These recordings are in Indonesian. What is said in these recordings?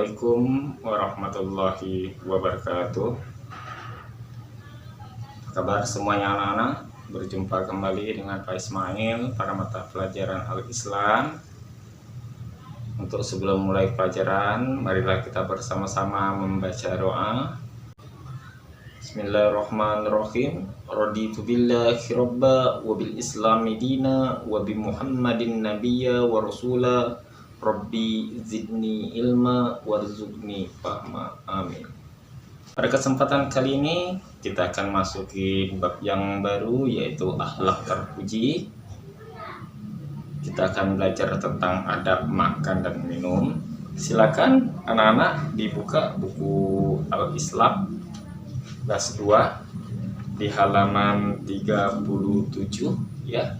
Assalamualaikum warahmatullahi wabarakatuh. Apa kabar semuanya anak-anak? Berjumpa kembali dengan Pak Ismail pada mata pelajaran Al-Islam. Untuk sebelum mulai pelajaran, marilah kita bersama-sama membaca doa. Bismillahirrahmanirrahim. Raditu billahi robba wa bil islami dina wa bi Muhammadin nabiyya wa rasula. Rabbi zidni ilma warzuqni fahma, amin. Pada kesempatan kali ini kita akan masuki bab yang baru, yaitu akhlak terpuji. Kita akan belajar tentang adab makan dan minum. Silakan anak-anak dibuka buku Al-Islam kelas 2 di halaman 37 ya.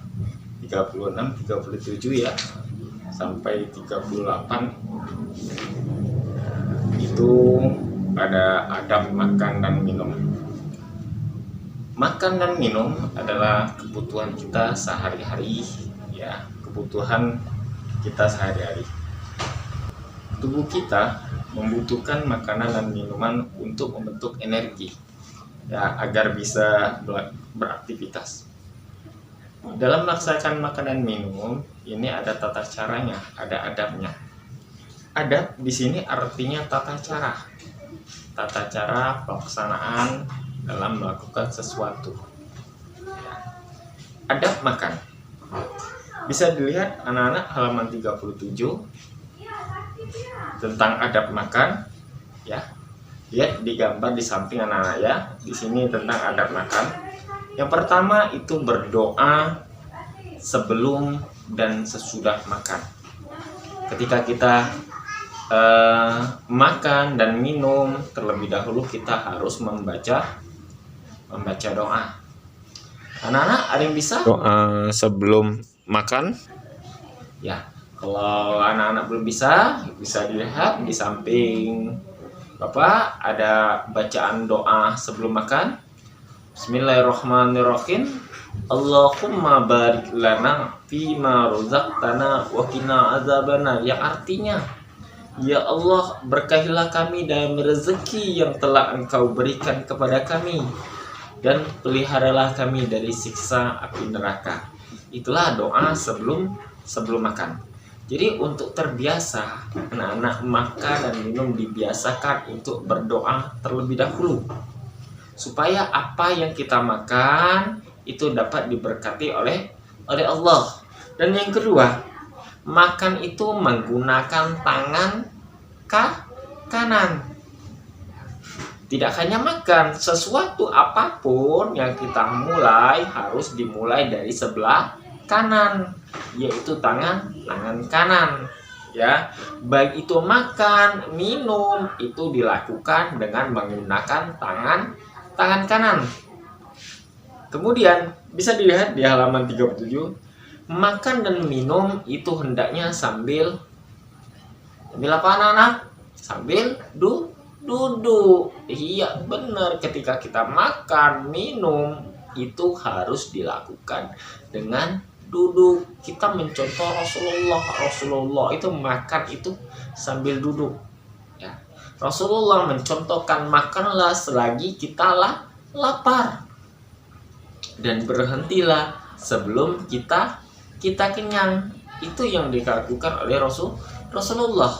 36, 37 ya. Sampai 38 itu ada adab makan dan minum. Makan dan minum adalah kebutuhan kita sehari-hari ya, kebutuhan kita sehari-hari. Tubuh kita membutuhkan makanan dan minuman untuk membentuk energi ya, agar bisa beraktivitas. Dalam melaksanakan makan dan minum ini ada tata caranya, ada adabnya. Adab di sini artinya tata cara. Tata cara pelaksanaan dalam melakukan sesuatu. Adab makan. Bisa dilihat anak-anak halaman 37 tentang adab makan ya. Lihat di gambar di samping anak-anak ya. Di sini tentang adab makan. Yang pertama itu berdoa sebelum dan sesudah makan. Ketika kita makan dan minum, terlebih dahulu kita harus membaca doa. Anak-anak ada yang bisa doa sebelum makan? Ya, kalau anak-anak belum bisa dilihat di samping Bapak ada bacaan doa sebelum makan. Bismillahirrahmanirrahim. Allahumma barik lana fima razaqtana wa qina azabannar, yang artinya ya Allah, berkahilah kami dalam rezeki yang telah Engkau berikan kepada kami dan peliharalah kami dari siksa api neraka. Itulah doa sebelum makan. Jadi untuk terbiasa, anak-anak makan dan minum dibiasakan untuk berdoa terlebih dahulu, supaya apa yang kita makan itu dapat diberkati oleh Allah. Dan yang kedua, makan itu menggunakan tangan kanan. Tidak hanya makan, sesuatu apapun yang kita mulai harus dimulai dari sebelah kanan, yaitu tangan kanan ya. Baik itu makan, minum itu dilakukan dengan menggunakan tangan kanan. Kemudian bisa dilihat di halaman 37, makan dan minum itu hendaknya sambil apa anak-anak? Sambil duduk. Iya benar, ketika kita makan, minum itu harus dilakukan dengan duduk. Kita mencontoh Rasulullah itu makan itu sambil duduk ya. Rasulullah mencontohkan makanlah selagi kita lapar dan berhentilah sebelum kita kenyang. Itu yang dilakukan oleh Rasulullah.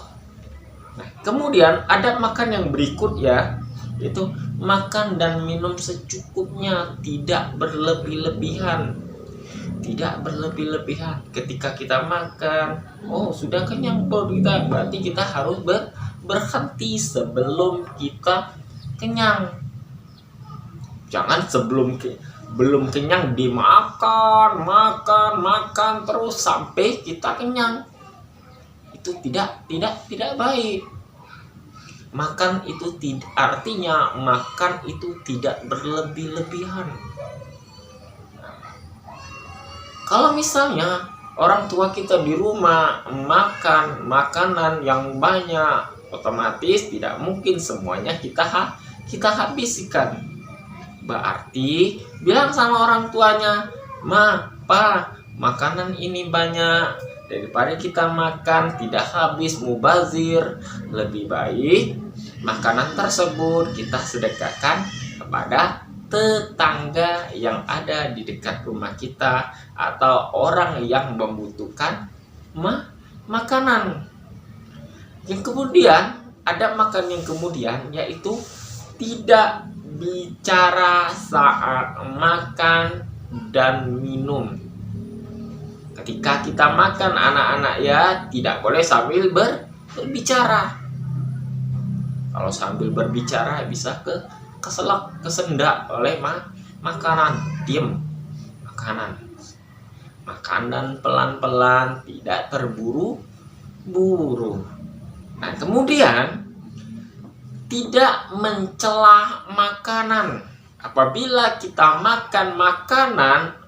Nah, kemudian adab makan yang berikut ya, yaitu makan dan minum secukupnya, tidak berlebih-lebihan. Ketika kita makan, sudah kenyang perut kita, berarti kita harus berhenti sebelum kita kenyang. Jangan belum kenyang dimakan terus sampai kita kenyang. Itu tidak baik. Makan itu artinya makan itu tidak berlebih-lebihan. Kalau misalnya orang tua kita di rumah makan makanan yang banyak, otomatis tidak mungkin semuanya kita habiskan. Berarti bilang sama orang tuanya, "Ma, Pa, makanan ini banyak daripada kita makan tidak habis mubazir, lebih baik makanan tersebut kita sedekahkan kepada tetangga yang ada di dekat rumah kita atau orang yang membutuhkan makanan. Yang kemudian ada makan yang kemudian, yaitu tidak bicara saat makan dan minum. Ketika kita makan, anak-anak ya tidak boleh sambil berbicara. Kalau sambil berbicara bisa keselak, kesendak oleh makanan. Diam. Makanan pelan-pelan, tidak terburu-buru. Nah, kemudian tidak mencela makanan. Apabila kita makan makanan,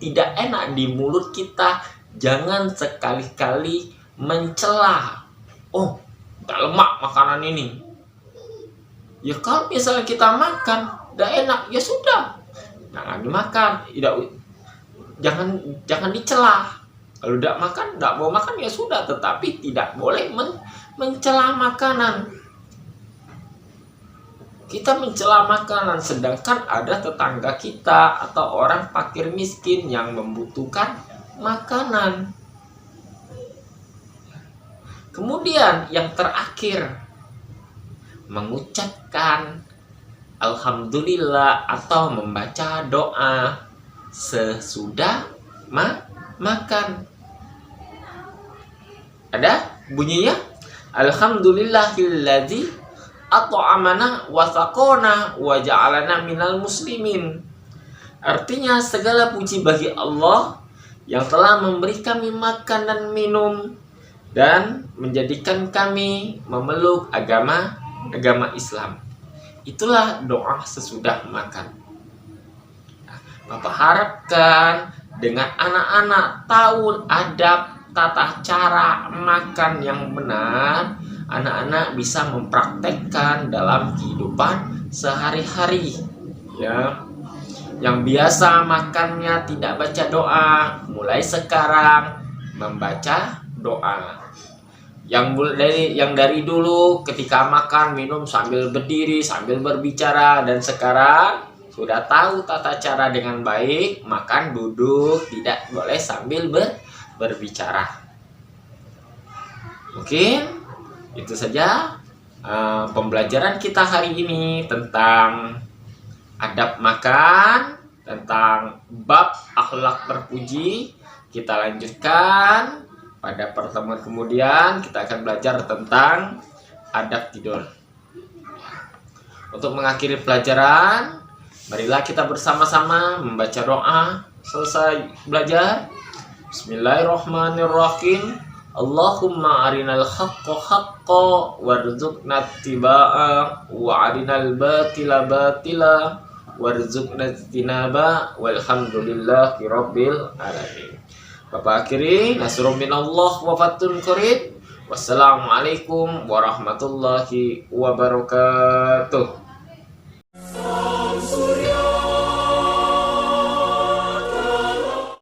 tidak enak di mulut kita, jangan sekali-kali mencela. Tak lemak makanan ini. Ya kalau misalnya kita makan, tidak enak, ya sudah, jangan dimakan. Jangan dicela. Kalau tidak mau makan ya sudah, tetapi tidak boleh mencela makanan. Kita mencela makanan, sedangkan ada tetangga kita atau orang fakir miskin yang membutuhkan makanan. Kemudian yang terakhir, mengucapkan alhamdulillah atau membaca doa sesudah makan. Ada bunyinya, alhamdulillahilladzi at'amana wa saqona wa ja'alana minal muslimin. Artinya segala puji bagi Allah yang telah memberi kami makan dan minum dan menjadikan kami memeluk agama Islam. Itulah doa sesudah makan. Bapak harapkan dengan anak-anak tahu adab tata cara makan yang benar, anak-anak bisa mempraktekkan dalam kehidupan sehari-hari. Ya, yang biasa makannya tidak baca doa, mulai sekarang membaca doa. Yang dari dulu ketika makan minum sambil berdiri, sambil berbicara, dan sekarang sudah tahu tata cara dengan baik, makan duduk, tidak boleh sambil berbicara. Mungkin itu saja pembelajaran kita hari ini tentang adab makan, tentang bab akhlak terpuji. Kita lanjutkan pada pertemuan kemudian. Kita akan belajar tentang adab tidur. Untuk mengakhiri pelajaran, marilah kita bersama-sama membaca doa selesai belajar. Bismillahirrahmanirrahim. Allahumma arinal haqqa haqqa warzuqna ittiba'ah wa arinal batila batila warzuqna ijtinaba walhamdulillahi rabbil alamin. Bapak akhiri, nasrun minallah wa fathun qarib. Wassalamualaikum warahmatullahi wabarakatuh.